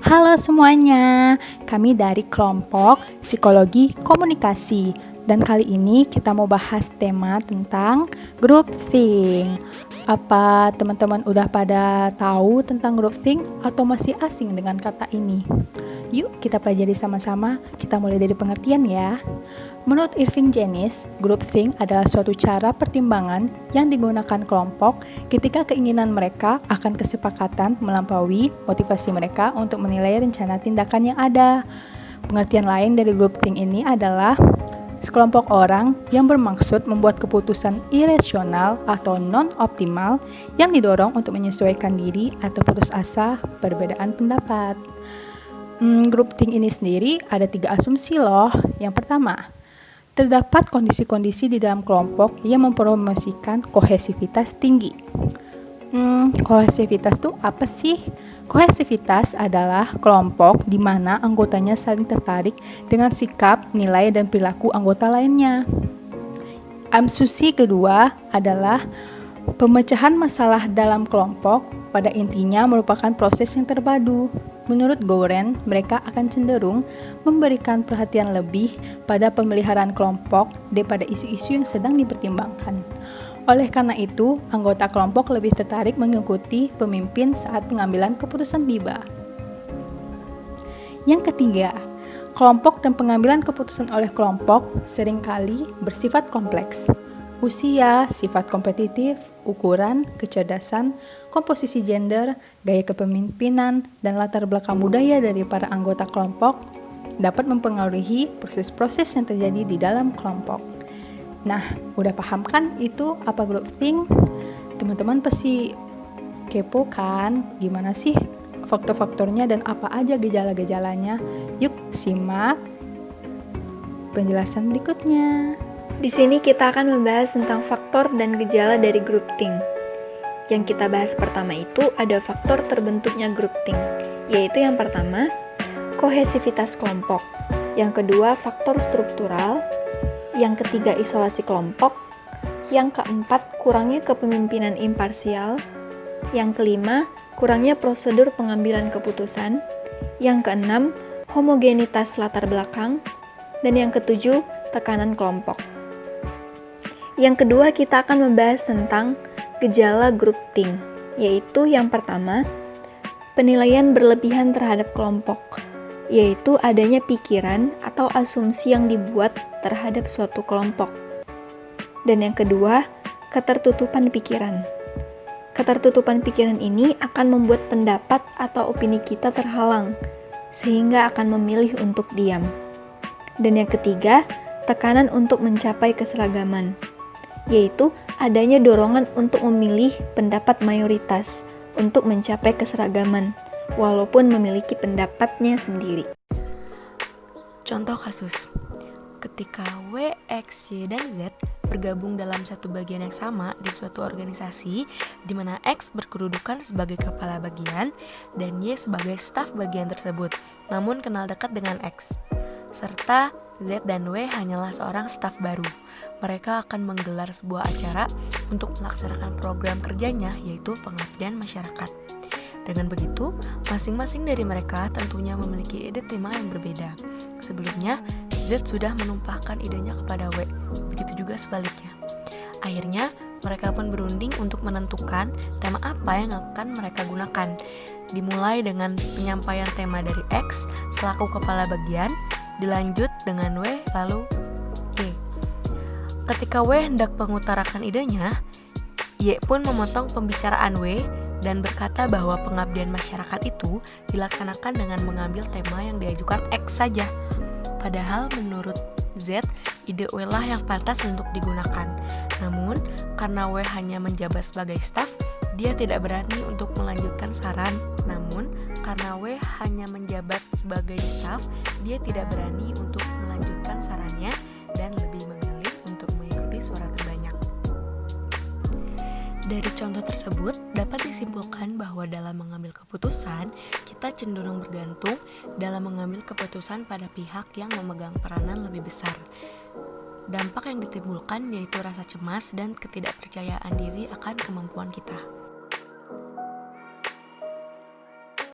Halo semuanya, kami dari kelompok Psikologi Komunikasi. Dan kali ini kita mau bahas tema tentang groupthink. Apa teman-teman udah pada tahu tentang groupthink atau masih asing dengan kata ini? Yuk kita pelajari sama-sama, kita mulai dari pengertian ya. Menurut Irving Janis, groupthink adalah suatu cara pertimbangan yang digunakan kelompok ketika keinginan mereka akan kesepakatan melampaui motivasi mereka untuk menilai rencana tindakan yang ada. Pengertian lain dari groupthink ini adalah sekelompok orang yang bermaksud membuat keputusan irasional atau non-optimal yang didorong untuk menyesuaikan diri atau putus asa perbedaan pendapat. Groupthink ini sendiri ada 3 asumsi loh. Yang pertama, terdapat kondisi-kondisi di dalam kelompok yang mempromosikan kohesivitas tinggi. Kohesivitas itu apa sih? Kohesivitas adalah kelompok di mana anggotanya saling tertarik dengan sikap, nilai, dan perilaku anggota lainnya. Asumsi kedua adalah pemecahan masalah dalam kelompok pada intinya merupakan proses yang terpadu. Menurut Goren, mereka akan cenderung memberikan perhatian lebih pada pemeliharaan kelompok daripada isu-isu yang sedang dipertimbangkan. Oleh karena itu, anggota kelompok lebih tertarik mengikuti pemimpin saat pengambilan keputusan tiba. Yang ketiga, kelompok dan pengambilan keputusan oleh kelompok seringkali bersifat kompleks. Usia, sifat kompetitif, ukuran, kecerdasan, komposisi gender, gaya kepemimpinan, dan latar belakang budaya dari para anggota kelompok dapat mempengaruhi proses-proses yang terjadi di dalam kelompok. Nah, udah paham kan itu apa groupthink? Teman-teman pasti kepo kan? Gimana sih faktor-faktornya dan apa aja gejala-gejalanya? Yuk simak penjelasan berikutnya. Di sini kita akan membahas tentang faktor dan gejala dari groupthink. Yang kita bahas pertama itu ada faktor terbentuknya groupthink, yaitu yang pertama, kohesivitas kelompok. Yang kedua, faktor struktural. Yang ketiga, isolasi kelompok. Yang keempat, kurangnya kepemimpinan imparsial. Yang kelima, kurangnya prosedur pengambilan keputusan. Yang keenam, homogenitas latar belakang. Dan yang ketujuh, tekanan kelompok. Yang kedua, kita akan membahas tentang gejala groupthink, yaitu yang pertama, penilaian berlebihan terhadap kelompok, yaitu adanya pikiran atau asumsi yang dibuat terhadap suatu kelompok. Dan yang kedua, ketertutupan pikiran. Ketertutupan pikiran ini akan membuat pendapat atau opini kita terhalang, sehingga akan memilih untuk diam. Dan yang ketiga, tekanan untuk mencapai keseragaman, yaitu adanya dorongan untuk memilih pendapat mayoritas untuk mencapai keseragaman, walaupun memiliki pendapatnya sendiri. Contoh kasus, ketika W, X, Y, dan Z bergabung dalam satu bagian yang sama di suatu organisasi, di mana X berkedudukan sebagai kepala bagian dan Y sebagai staf bagian tersebut, namun kenal dekat dengan X, serta Z dan W hanyalah seorang staf baru. Mereka akan menggelar sebuah acara untuk melaksanakan program kerjanya, yaitu pengabdian masyarakat. Dengan begitu, masing-masing dari mereka tentunya memiliki ide tema yang berbeda. Sebelumnya, Z sudah menumpahkan idenya kepada W, begitu juga sebaliknya. Akhirnya, mereka pun berunding untuk menentukan tema apa yang akan mereka gunakan. Dimulai dengan penyampaian tema dari X selaku kepala bagian, dilanjut dengan W, lalu Y. Ketika W hendak mengutarakan idenya, Y pun memotong pembicaraan W dan berkata bahwa pengabdian masyarakat itu dilaksanakan dengan mengambil tema yang diajukan X saja. Padahal menurut Z, ide W lah yang pantas untuk digunakan. Namun, karena W hanya menjabat sebagai staf, dia tidak berani untuk melanjutkan saran. Namun, karena W hanya menjabat sebagai staf, dia tidak berani untuk melanjutkan sarannya dan lebih memilih untuk mengikuti suara terbanyak. Dari contoh tersebut, dapat disimpulkan bahwa dalam mengambil keputusan, kita cenderung bergantung dalam mengambil keputusan pada pihak yang memegang peranan lebih besar. Dampak yang ditimbulkan yaitu rasa cemas dan ketidakpercayaan diri akan kemampuan kita.